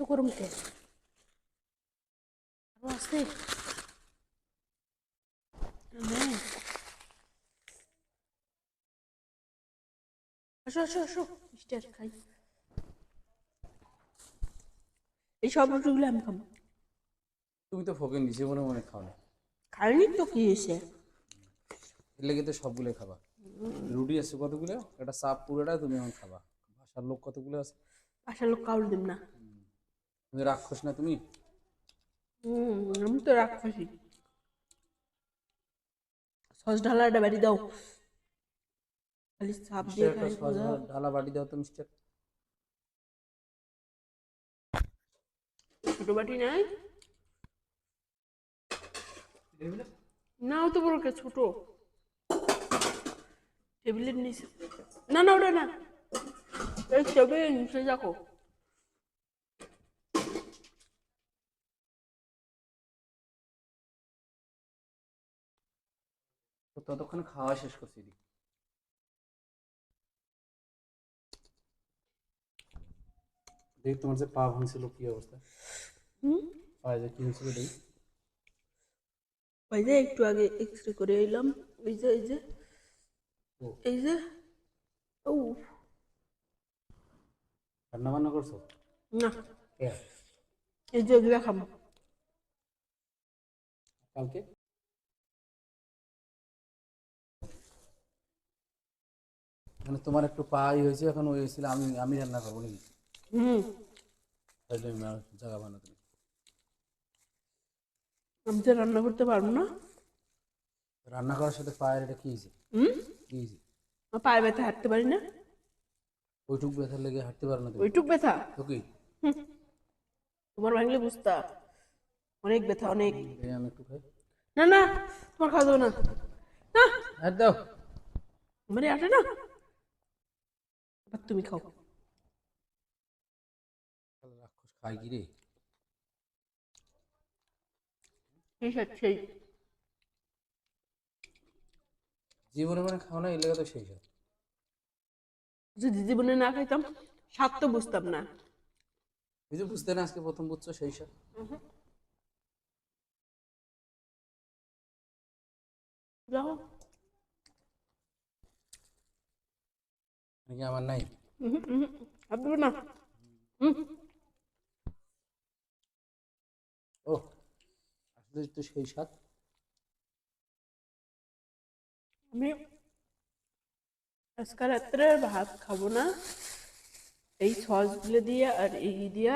গরম কে আরো আছে আসো আসো আসো মিষ্টি আর খাই এই সব রুটিগুলো আমি খাবো তুমি তো ফকির নিজে মনে মনে খাও না, খাইনি তো কি হয়েছে এর লেগে তো সবগুলো খাবা। রুটি আছে কতগুলো, একটা চাপ পুরোটা তুমি এখন খাবা। বাসার লোক কতগুলো আছে? বাসার লোক কাউল দিম না তুমি রাক্ষস না তুমি? আমি তো রাক্ষসী সস ঢালাটা বাড়ি দাও খালি সাপ মিষ্টি দিয়ে একটা খাই সস দাও ঢালা বাটি দাও তো মিষ্টি। ছোট বাটি নাই নাও তো বড় কে ছোট টেবিলের নিচে না না ওটা না এই টেবিলের নিচে দেখো তো ততক্ষণ খাওয়া শেষ করছি দি। দেখি তোমার যে পা ভাঙছিল কি অবস্থা, পায়ে যে কি হয়েছিল দেখি। ওই যে একটু আগে এক্স রে করে এলাম ওই যে এই যে ও এই যে ও রান্না বান্না করছো? না কে? এই যে এগুলা খাবো কালকে মানে তোমার একটু পাই হয়েছে, এখন ওই হয়েছিল আমি আমি রান্না করবো নাকি? হুম তাহলে আমি আর জায়গা বানা তুমি। আমি তো রান্না করতে পারবো না রান্না করার সাথে পায়ের এটা কি হয়েছে? হুম কি হয়েছে? আমার পায়ে ব্যথা হাঁটতে পারি না ওইটুক ব্যথার লেগে হাঁটতে পারো না তুমি? ওইটুক ব্যথা তো কি তোমার ভাঙলে বুঝতা অনেক ব্যথা অনেক এই আমি একটু খাই। না না তোমার খাওয়া যাবে না না আর দাও। মানে আসে না এবার তুমি খাও রাক্ষস খাই কি রে? সেই স্যার সেই জীবনে মানে খাও না, এই লেগে তো সেই সব। যদি জীবনে না খাইতাম স্বাদ তো বুঝতাম না এই যে বুঝতে না আজকে প্রথম বুঝছো সেই সব। যাও নাকি আমার নাই? হাত দেবে না হুম ও আসলে তো সেই স্বাদ। আমি আজকে রাত্রে ভাত খাবো না এই সস গুলো দিয়ে আর এই দিয়া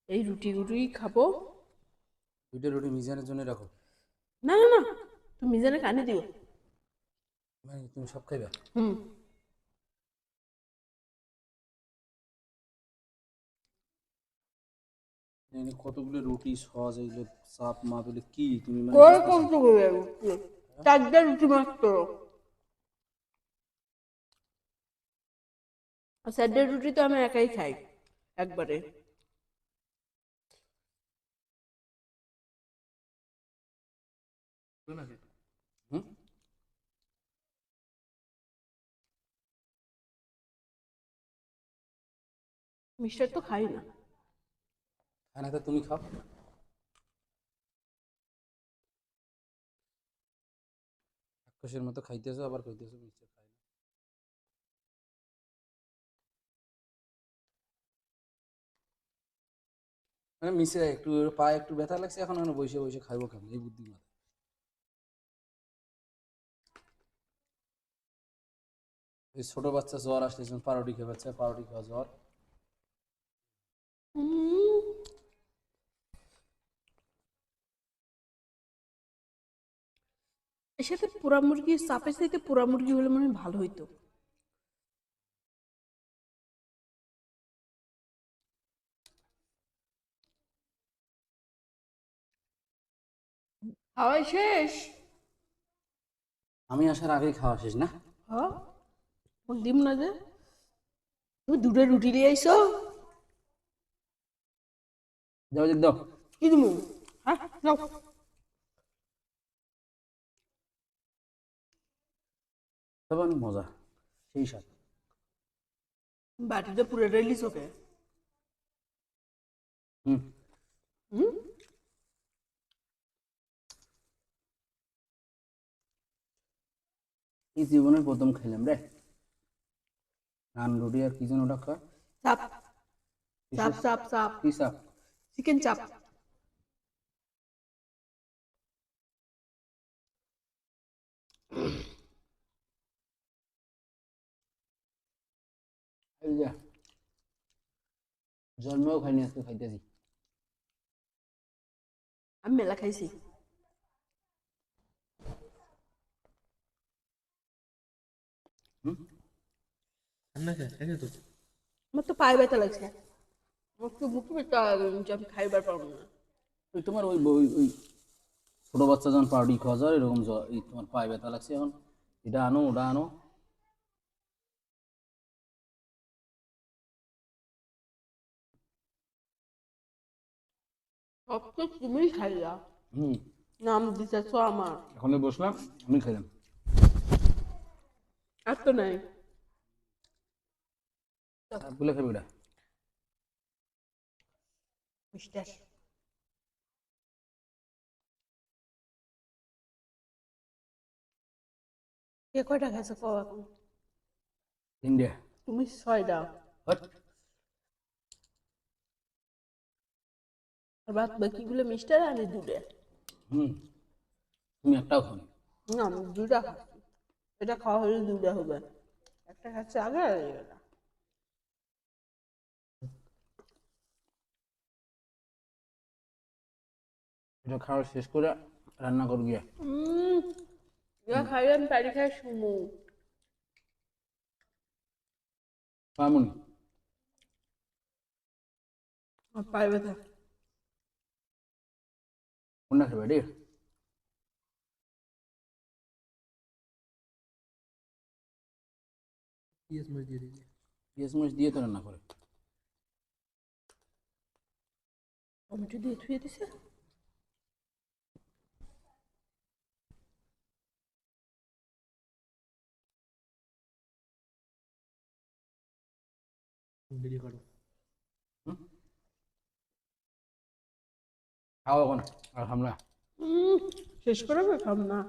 এই রুটি গুটুই খাবো দুইটা রুটি মিজানের জন্য রাখো। না না না তুমি মিজানে কানে দিও মানে তুমি সব খাইবা? হুম এনে কতগুলো রুটি সস এগুলো চাপ মাপ এগুলো কি তুমি মানে কয় বুঝতেছো? কষ্ট করে চারটা রুটি মাত্র আর চারটা রুটি তো আমি একাই খাই একবারে হুম? মিষ্টার তো খাই না খায় না তো তুমি খাও। রাক্ষসের মতো খাইতেছো আবার কইতেছো মিষ্টি খাই না। মানে মিশে একটু পায়ে একটু ব্যথা লাগছে, এখন এখন বসে বসে খাইবো কেমন এই বুদ্ধি মাথায়। এই ছোট বাচ্চা জ্বর আসতেছে, পাউরুটি খেয়ে বাচ্চা পাউরুটি খাওয়া জ্বর। উম, এর সাথে পোড়া মুরগি চাপের সাথে পোড়া মুরগি হলে মনে হয় ভালো হইতো খাওয়াই শেষ আমি আসার আগেই খাওয়া শেষ না? হ্যাঁ ডিম না যে তুমি দুটো রুটি নিয়ে আইসো দাও যে দাও। কি তুমি হ্যাঁ যাও তবে অনেক মজা, সেই স্বাদ। বাটিটা পুরোটাই লিস ওকে হুম হুম এই জীবনের প্রথম খেলাম রে নান রুটি আর কি যেন ওটা খা চাপ চাপ চাপ চাপ কি সাপ চিকেন চাপ। এই যে জন্মেও খাইনি আজকে খাইতেছি আমি মেলা খাইছি। হুম আমার তো পায়ে ব্যথা লাগছে, আমার তো বুকে ব্যথা যে আমি খাইবার পারবো না। ওই তোমার ওই ওই ওই ছোট বাচ্চা যখন পাউডি খাওয়া যায় এরকম এই তোমার পায়ে ব্যথা লাগছে এখন এটা আনো ওটা আনো সব তো তুমিই খাইলা, হুম নাম দিতেছ আমার। এখন বসলাম আমি খাইলাম আর তো নাই। সাপগুলো খাবি এটা মিস্টার, কে কয়টা খাইছো কও এখন? ইন্ডিয়া তুমি 6টা, হট আর বাদ বাকিগুলো মিস্টার আমি 2টা। হুম তুমি একটাও খাও না আমি 2টা খাচ্ছি, এটা খাওয়া হলে 2টা হবে। একটা খাচ্ছে আগে আর এটা। এটা খাওয়া শেষ করে রান্না কর গিয়া যা খাইলাম তারি খাই শুমু। পামুনি আর পায়ে ব্যথা। কোনটা খাবে রে পেঁয়াজ মরিচ দিয়ে তো রান্না করে টমেটো দিয়ে ধুয়ে দিছে। হুম খাও এখন আর খাম না শেষ করে খাম না।